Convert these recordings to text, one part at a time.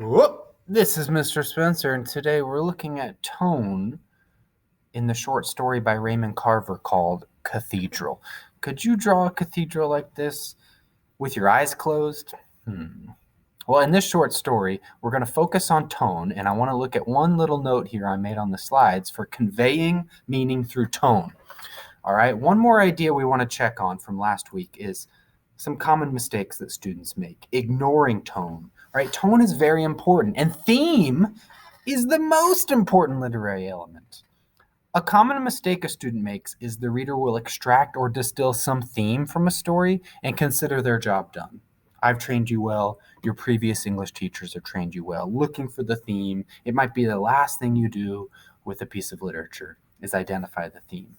Whoop. This is Mr. Spencer, and today we're looking at tone in the short story by Raymond Carver called Cathedral. Could you draw a cathedral like this with your eyes closed? Well, in this short story, we're going to focus on tone, and I want to look at one little note here I made on the slides for conveying meaning through tone. All right, one more idea we want to check on from last week is some common mistakes that students make. Ignoring tone. All right, tone is very important, and theme is the most important literary element. A common mistake a student makes is the reader will extract or distill some theme from a story and consider their job done. I've trained you well. Your previous English teachers have trained you well. Looking for the theme. It might be the last thing you do with a piece of literature is identify the theme.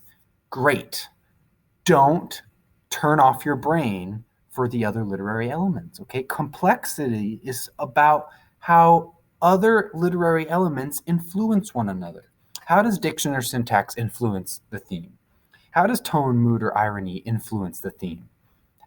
Great. Don't turn off your brain for the other literary elements, okay? Complexity is about how other literary elements influence one another. How does diction or syntax influence the theme? How does tone, mood, or irony influence the theme?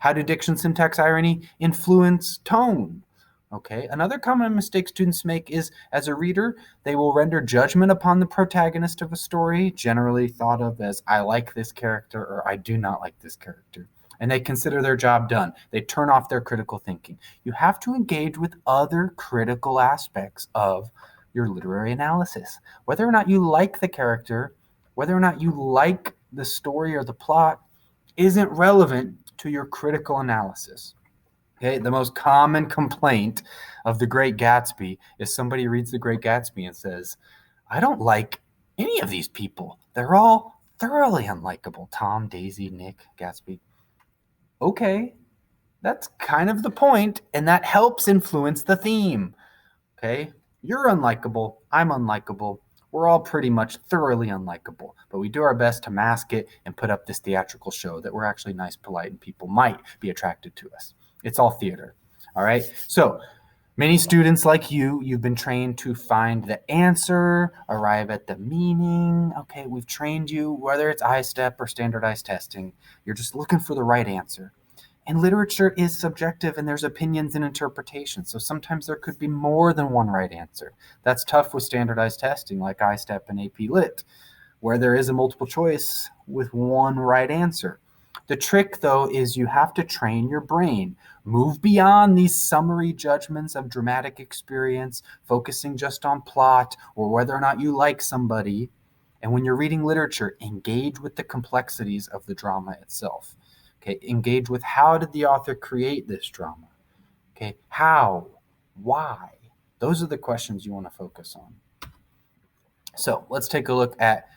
How do diction, syntax, irony influence tone? Okay, another common mistake students make is, as a reader, they will render judgment upon the protagonist of a story, generally thought of as, I like this character or I do not like this character. And they consider their job done. They turn off their critical thinking. You have to engage with other critical aspects of your literary analysis. Whether or not you like the character, whether or not you like the story or the plot, isn't relevant to your critical analysis. Okay, the most common complaint of The Great Gatsby is somebody reads The Great Gatsby and says, I don't like any of these people. They're all thoroughly unlikable. Tom, Daisy, Nick, Gatsby. Okay, that's kind of the point, and that helps influence the theme. Okay, you're unlikable. I'm unlikable. We're all pretty much thoroughly unlikable, but we do our best to mask it and put up this theatrical show that we're actually nice, polite, and people might be attracted to us. It's all theater. All right. So many students like you've been trained to find the answer, arrive at the meaning. Okay, we've trained you, whether it's I-STEP or standardized testing, you're just looking for the right answer. And literature is subjective and there's opinions and interpretations. So sometimes there could be more than one right answer. That's tough with standardized testing like I-STEP and AP Lit, where there is a multiple choice with one right answer. The trick, though, is you have to train your brain. Move beyond these summary judgments of dramatic experience, focusing just on plot or whether or not you like somebody. And when you're reading literature, engage with the complexities of the drama itself. Okay, engage with how did the author create this drama? Okay, how? Why? Those are the questions you want to focus on. So let's take a look at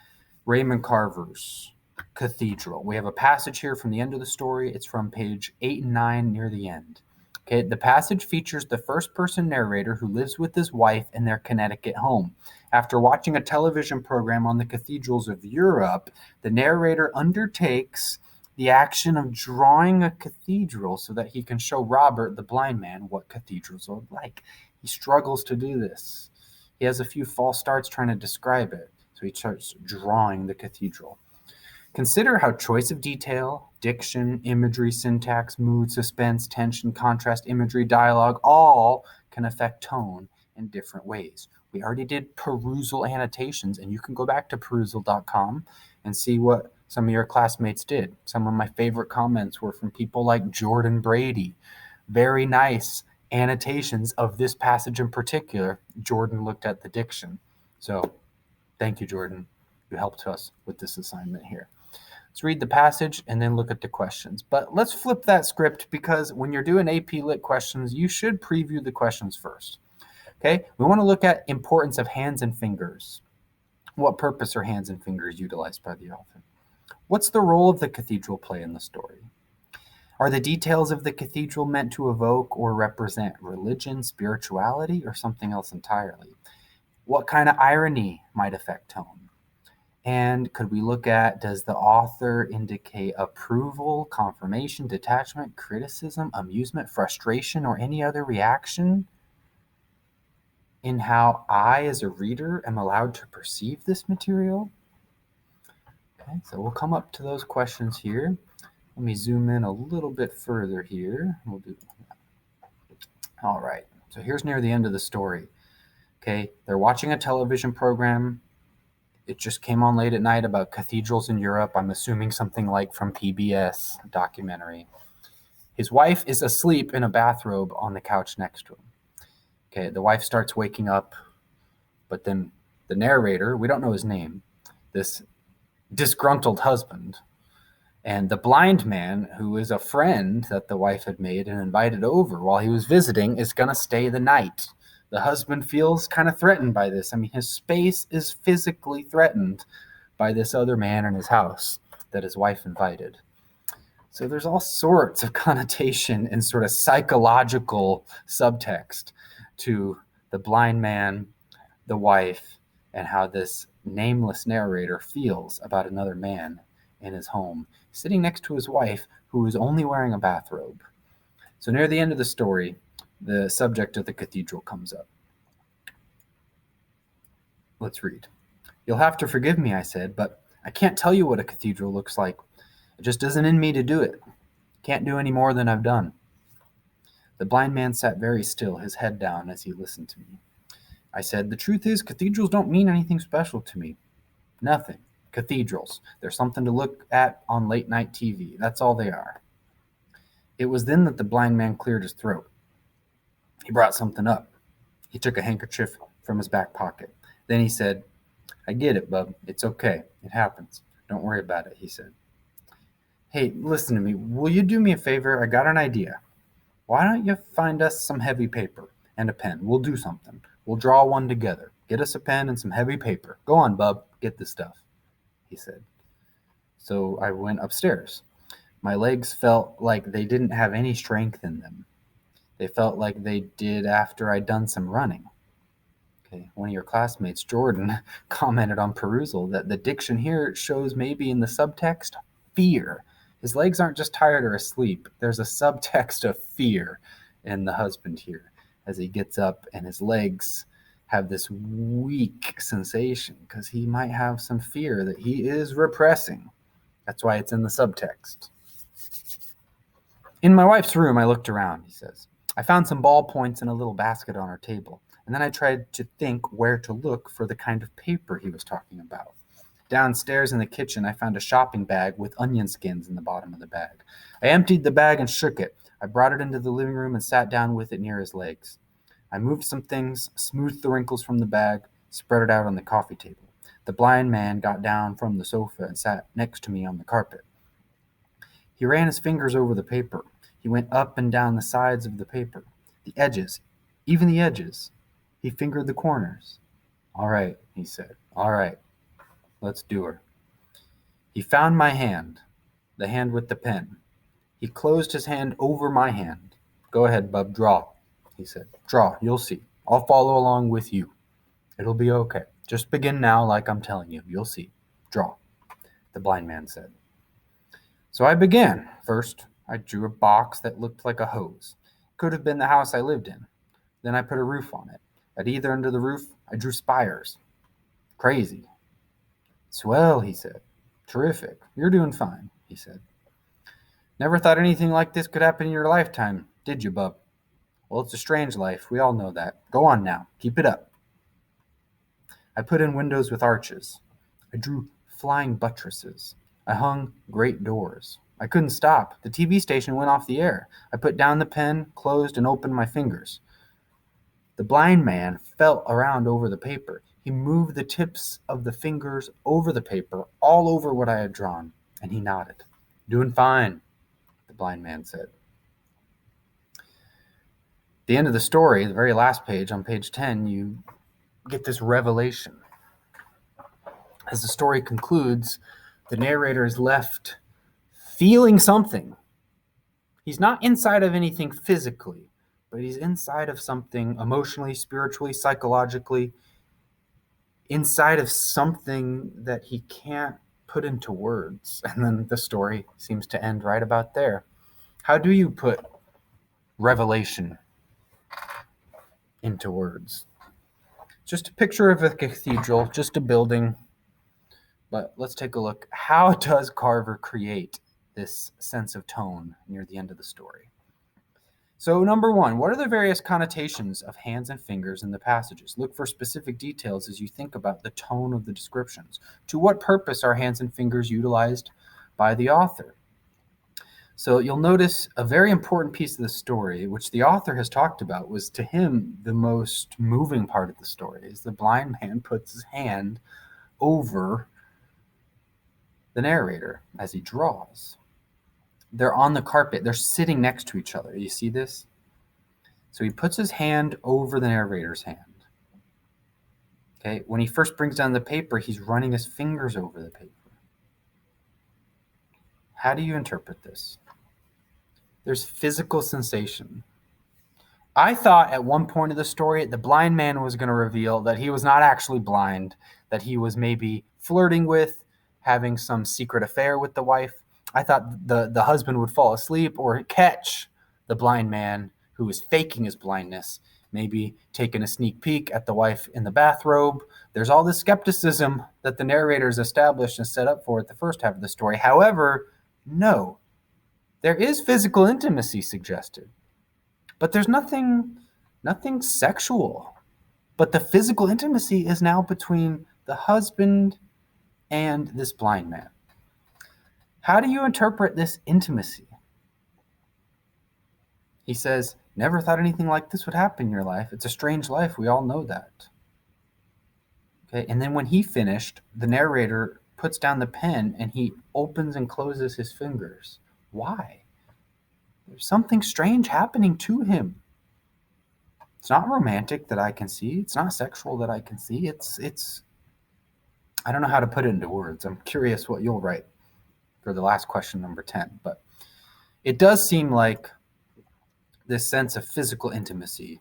Raymond Carver's Cathedral. We have a passage here from the end of the story. It's from page 8 and 9 near the end. Okay, the passage features the first-person narrator who lives with his wife in their Connecticut home. After watching a television program on the cathedrals of Europe, the narrator undertakes the action of drawing a cathedral so that he can show Robert, the blind man, what cathedrals are like. He struggles to do this. He has a few false starts trying to describe it, so he starts drawing the cathedral. Consider how choice of detail, diction, imagery, syntax, mood, suspense, tension, contrast, imagery, dialogue, all can affect tone in different ways. We already did perusal annotations, and you can go back to perusal.com and see what some of your classmates did. Some of my favorite comments were from people like Jordan Brady. Very nice annotations of this passage in particular. Jordan looked at the diction. So thank you, Jordan. You helped us with this assignment here. Let's read the passage and then look at the questions. But let's flip that script because when you're doing AP Lit questions, you should preview the questions first. Okay, we want to look at importance of hands and fingers. What purpose are hands and fingers utilized by the author? What's the role of the cathedral play in the story? Are the details of the cathedral meant to evoke or represent religion, spirituality, or something else entirely? What kind of irony might affect tone? And could we look at, does the author indicate approval, confirmation, detachment, criticism, amusement, frustration, or any other reaction in how I, as a reader, am allowed to perceive this material? Okay, so we'll come up to those questions here. Let me zoom in a little bit further here. We'll do. All right. So here's near the end of the story. Okay, they're watching a television program. It just came on late at night about cathedrals in Europe. I'm assuming something like from PBS documentary. His wife is asleep in a bathrobe on the couch next to him. Okay, the wife starts waking up, but then the narrator, we don't know his name, this disgruntled husband, and the blind man, who is a friend that the wife had made and invited over while he was visiting, is going to stay the night. The husband feels kind of threatened by this. I mean, his space is physically threatened by this other man in his house that his wife invited. So there's all sorts of connotation and sort of psychological subtext to the blind man, the wife, and how this nameless narrator feels about another man in his home, sitting next to his wife, who is only wearing a bathrobe. So near the end of the story, the subject of the cathedral comes up. Let's read. You'll have to forgive me, I said, but I can't tell you what a cathedral looks like. It just isn't in me to do it. Can't do any more than I've done. The blind man sat very still, his head down, as he listened to me. I said, the truth is, cathedrals don't mean anything special to me. Nothing. Cathedrals. They're something to look at on late night TV. That's all they are. It was then that the blind man cleared his throat. He brought something up. He took a handkerchief from his back pocket. Then he said, I get it, bub. It's okay. It happens. Don't worry about it, he said. Hey, listen to me. Will you do me a favor? I got an idea. Why don't you find us some heavy paper and a pen? We'll do something. We'll draw one together. Get us a pen and some heavy paper. Go on, bub. Get the stuff, he said. So I went upstairs. My legs felt like they didn't have any strength in them. They felt like they did after I'd done some running. Okay. One of your classmates, Jordan, commented on perusal that the diction here shows maybe in the subtext fear. His legs aren't just tired or asleep. There's a subtext of fear in the husband here as he gets up and his legs have this weak sensation because he might have some fear that he is repressing. That's why it's in the subtext. In my wife's room, I looked around, he says. I found some ballpoints in a little basket on her table, and then I tried to think where to look for the kind of paper he was talking about. Downstairs in the kitchen, I found a shopping bag with onion skins in the bottom of the bag. I emptied the bag and shook it. I brought it into the living room and sat down with it near his legs. I moved some things, smoothed the wrinkles from the bag, spread it out on the coffee table. The blind man got down from the sofa and sat next to me on the carpet. He ran his fingers over the paper. He went up and down the sides of the paper, the edges, even the edges. He fingered the corners. All right, he said. All right, let's do her. He found my hand, the hand with the pen. He closed his hand over my hand. Go ahead, bub, draw, he said. Draw, you'll see. I'll follow along with you. It'll be okay. Just begin now like I'm telling you. You'll see. Draw, the blind man said. So I began. First, I drew a box that looked like a hose. Could have been the house I lived in. Then I put a roof on it. At either end of the roof, I drew spires. Crazy. Swell, he said. Terrific. You're doing fine, he said. Never thought anything like this could happen in your lifetime, did you, bub? Well, it's a strange life. We all know that. Go on now. Keep it up. I put in windows with arches. I drew flying buttresses. I hung great doors. I couldn't stop. The TV station went off the air. I put down the pen, closed, and opened my fingers. The blind man felt around over the paper. He moved the tips of the fingers over the paper, all over what I had drawn, and he nodded. Doing fine, the blind man said. The end of the story, the very last page, on page 10, you get this revelation. As the story concludes, the narrator is left feeling something. He's not inside of anything physically, but he's inside of something emotionally, spiritually, psychologically, inside of something that he can't put into words. And then the story seems to end right about there. How do you put revelation into words? Just a picture of a cathedral, just a building. But let's take a look. How does Carver create this sense of tone near the end of the story? So, number one, what are the various connotations of hands and fingers in the passages? Look for specific details as you think about the tone of the descriptions. To what purpose are hands and fingers utilized by the author? So, you'll notice a very important piece of the story, which the author has talked about, was to him the most moving part of the story, is the blind man puts his hand over the narrator as he draws. They're on the carpet. They're sitting next to each other. You see this? So he puts his hand over the narrator's hand. Okay, when he first brings down the paper, he's running his fingers over the paper. How do you interpret this? There's physical sensation. I thought at one point of the story, the blind man was going to reveal that he was not actually blind, that he was maybe flirting with, having some secret affair with the wife. I thought the husband would fall asleep or catch the blind man who was faking his blindness, maybe taking a sneak peek at the wife in the bathrobe. There's all this skepticism that the narrators established and set up for it the first half of the story. However, no, there is physical intimacy suggested, but there's nothing sexual. But the physical intimacy is now between the husband and this blind man. How do you interpret this intimacy? He says, never thought anything like this would happen in your life. It's a strange life. We all know that. Okay, and then when he finished, the narrator puts down the pen and he opens and closes his fingers. Why? There's something strange happening to him. It's not romantic that I can see. It's not sexual that I can see. It's I don't know how to put it into words. I'm curious what you'll write for the last question, number 10. But it does seem like this sense of physical intimacy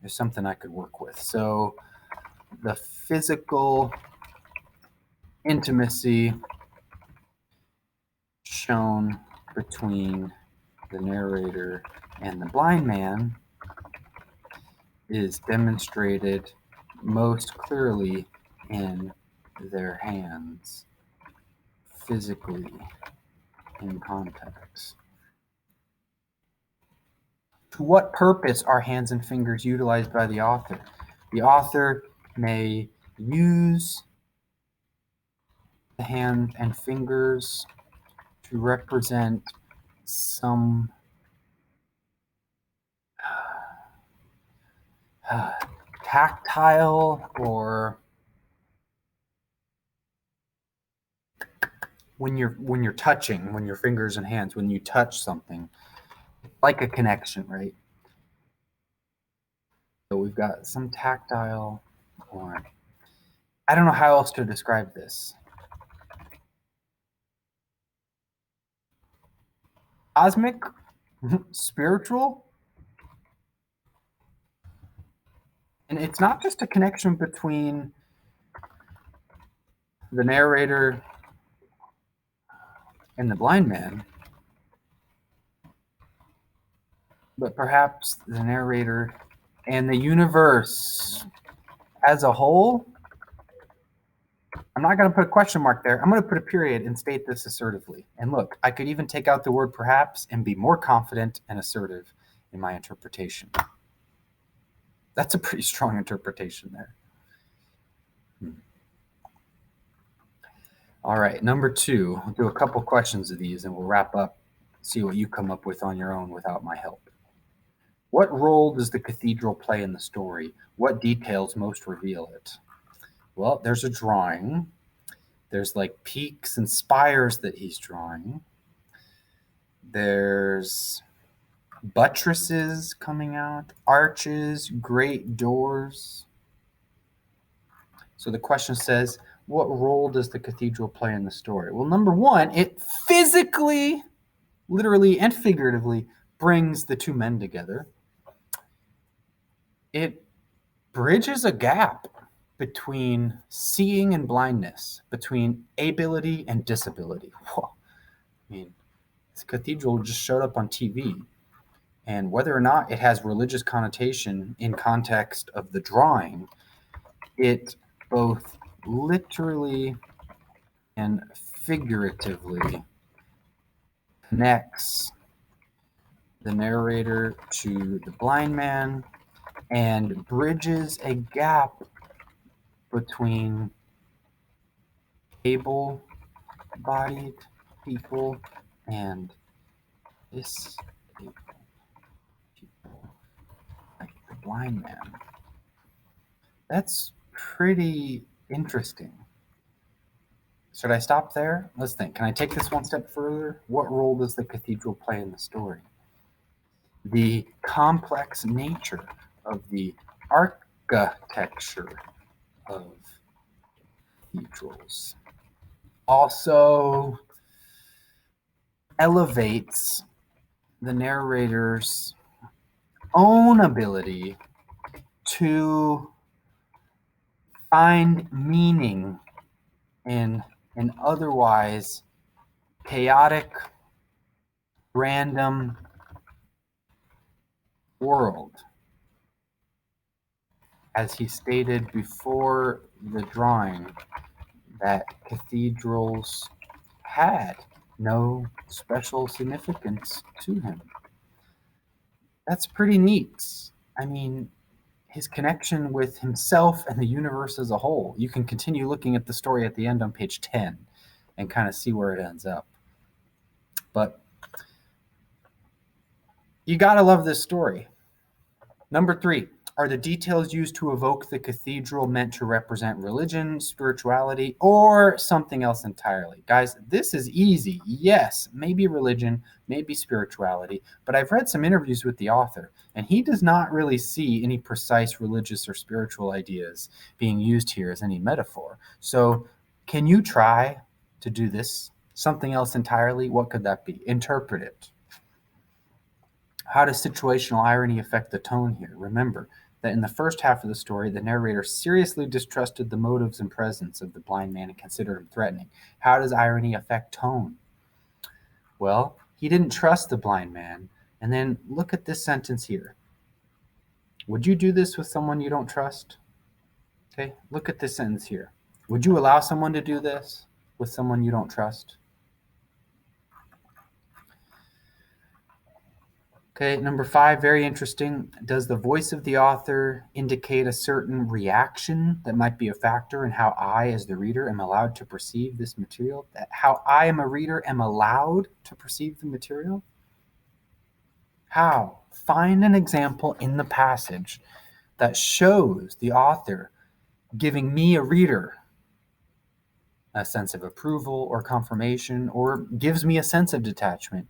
is something I could work with. So the physical intimacy shown between the narrator and the blind man is demonstrated most clearly in their hands, physically in context. To what purpose are hands and fingers utilized by the author? The author may use the hand and fingers to represent some tactile or when you're touching, when your fingers and hands, when you touch something, like a connection, right? So we've got some tactile, or I don't know how else to describe this. Cosmic, spiritual, and it's not just a connection between the narrator and the blind man, but perhaps the narrator and the universe as a whole. I'm not going to put a question mark there. I'm going to put a period and state this assertively. And look, I could even take out the word perhaps and be more confident and assertive in my interpretation. That's a pretty strong interpretation there. All right, number 2. I'll do a couple questions of these and we'll wrap up, see what you come up with on your own without my help. What role does the cathedral play in the story? What details most reveal it? Well, there's a drawing. There's like peaks and spires that he's drawing. There's buttresses coming out, arches, great doors. So the question says, what role does the cathedral play in the story? Well, number 1, it physically, literally and figuratively, brings the two men together. It bridges a gap between seeing and blindness, between ability and disability. Whoa. I mean, this cathedral just showed up on TV. And whether or not it has religious connotation in context of the drawing, it both literally and figuratively connects the narrator to the blind man and bridges a gap between able-bodied people and disabled people, like the blind man. That's pretty interesting. Should I stop there? Let's think. Can I take this one step further? What role does the cathedral play in the story? The complex nature of the architecture of cathedrals also elevates the narrator's own ability to find meaning in an otherwise chaotic, random world. As he stated before the drawing, that cathedrals had no special significance to him. That's pretty neat. I mean, his connection with himself and the universe as a whole. You can continue looking at the story at the end on page 10 and kind of see where it ends up. But you gotta love this story. Number 3, are the details used to evoke the cathedral meant to represent religion, spirituality, or something else entirely? Guys, this is easy. Yes, maybe religion, maybe spirituality, but I've read some interviews with the author, and he does not really see any precise religious or spiritual ideas being used here as any metaphor. So can you try to do this? Something else entirely? What could that be? Interpret it. How does situational irony affect the tone here? Remember that in the first half of the story, the narrator seriously distrusted the motives and presence of the blind man and considered him threatening. How does irony affect tone? Well, he didn't trust the blind man. And then look at this sentence here. Would you do this with someone you don't trust? Okay, look at this sentence here. Would you allow someone to do this with someone you don't trust? Okay, number 5, very interesting. Does the voice of the author indicate a certain reaction that might be a factor in how I, as the reader, am allowed to perceive this material? How I, am a reader, am allowed to perceive the material? How? Find an example in the passage that shows the author giving me, a reader, a sense of approval or confirmation, or gives me a sense of detachment,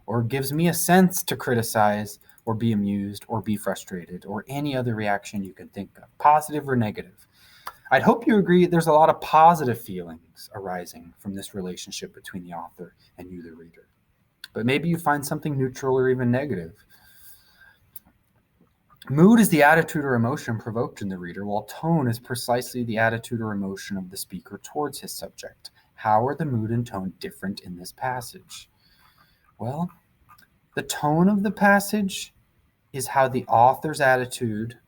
or gives me a sense to criticize or be amused or be frustrated, or any other reaction you can think of, positive or negative. I'd hope you agree there's a lot of positive feelings arising from this relationship between the author and you, the reader. But maybe you find something neutral or even negative. Mood is the attitude or emotion provoked in the reader, while tone is precisely the attitude or emotion of the speaker towards his subject. How are the mood and tone different in this passage? Well, the tone of the passage is how the author's attitude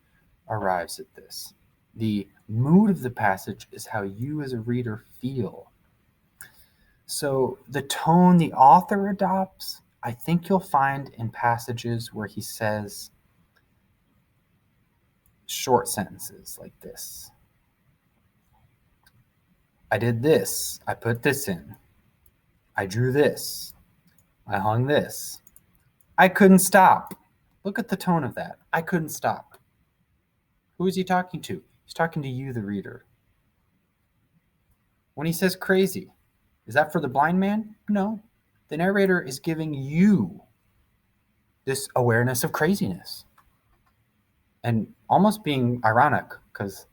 arrives at this. The mood of the passage is how you as a reader feel. So the tone the author adopts, I think you'll find in passages where he says short sentences like this. I did this. I put this in. I drew this. I hung this. I couldn't stop. Look at the tone of that. I couldn't stop. Who is he talking to? He's talking to you, the reader. When he says crazy, is that for the blind man? No. The narrator is giving you this awareness of craziness. And almost being ironic, because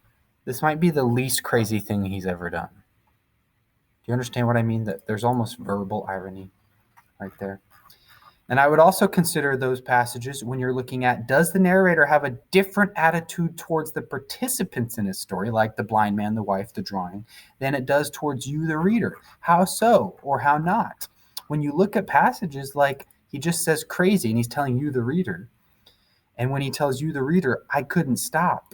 this might be the least crazy thing he's ever done. Do you understand what I mean? That there's almost verbal irony right there. And I would also consider those passages when you're looking at, does the narrator have a different attitude towards the participants in his story, like the blind man, the wife, the drawing, than it does towards you, the reader? How so, or how not? When you look at passages like he just says crazy and he's telling you, the reader, and when he tells you, the reader, I couldn't stop,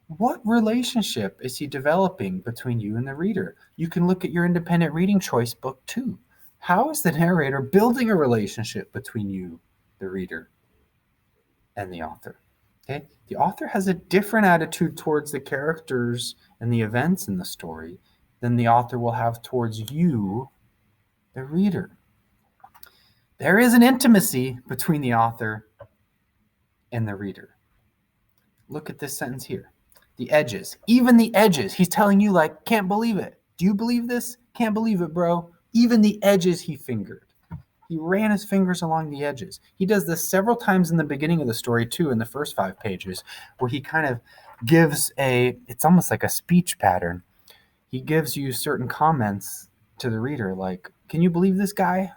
what relationship is he developing between you and the reader? You can look at your independent reading choice book too. How is the narrator building a relationship between you the reader and the author. Okay? The author has a different attitude towards the characters and the events in the story than the author will have towards you, the reader. There is an intimacy between the author and the reader. Look at this sentence here. The edges, even the edges. He's telling you, like, can't believe it. Do you believe this? Can't believe it, bro. Even the edges he fingered. He ran his fingers along the edges. He does this several times in the beginning of the story, too, in the first 5 pages, where he kind of gives it's almost like a speech pattern. He gives you certain comments to the reader, like, can you believe this guy?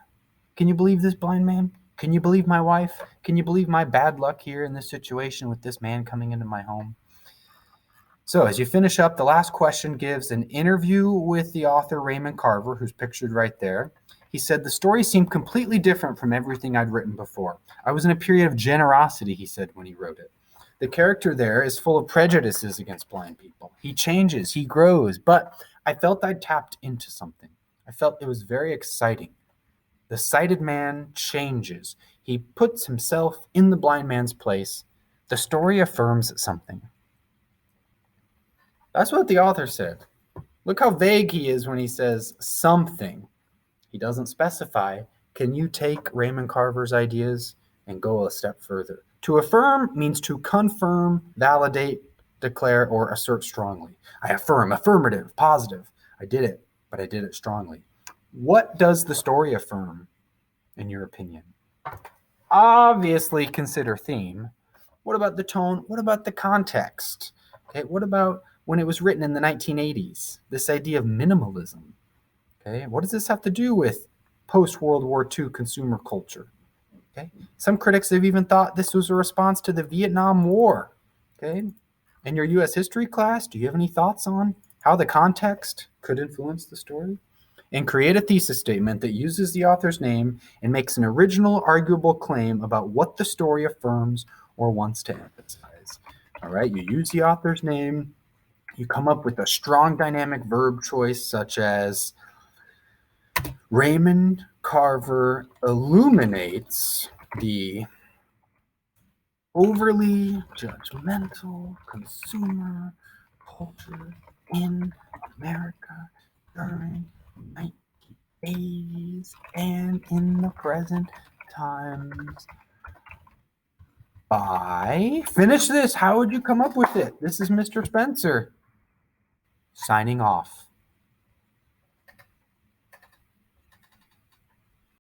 Can you believe this blind man? Can you believe my wife? Can you believe my bad luck here in this situation with this man coming into my home? So as you finish up, the last question gives an interview with the author, Raymond Carver, who's pictured right there. He said, the story seemed completely different from everything I'd written before. I was in a period of generosity, he said when he wrote it. The character there is full of prejudices against blind people. He changes, he grows, but I felt I'd tapped into something. I felt it was very exciting. The sighted man changes. He puts himself in the blind man's place. The story affirms something. That's what the author said. Look how vague he is when he says something. He doesn't specify. Can you take Raymond Carver's ideas and go a step further? To affirm means to confirm, validate, declare, or assert strongly. I affirm, affirmative, positive. I did it, but I did it strongly. What does the story affirm, in your opinion? Obviously, consider theme. What about the tone? What about the context? Okay, what about when it was written in the 1980s? This idea of minimalism. Okay, what does this have to do with post-World War II consumer culture? Okay, some critics have even thought this was a response to the Vietnam War. Okay, in your U.S. history class, do you have any thoughts on how the context could influence the story? And create a thesis statement that uses the author's name and makes an original, arguable claim about what the story affirms or wants to emphasize. All right, you use the author's name, you come up with a strong dynamic verb choice such as Raymond Carver illuminates the overly judgmental consumer culture in America during the 1980s and in the present times. Finish this. How would you come up with it? This is Mr. Spencer signing off.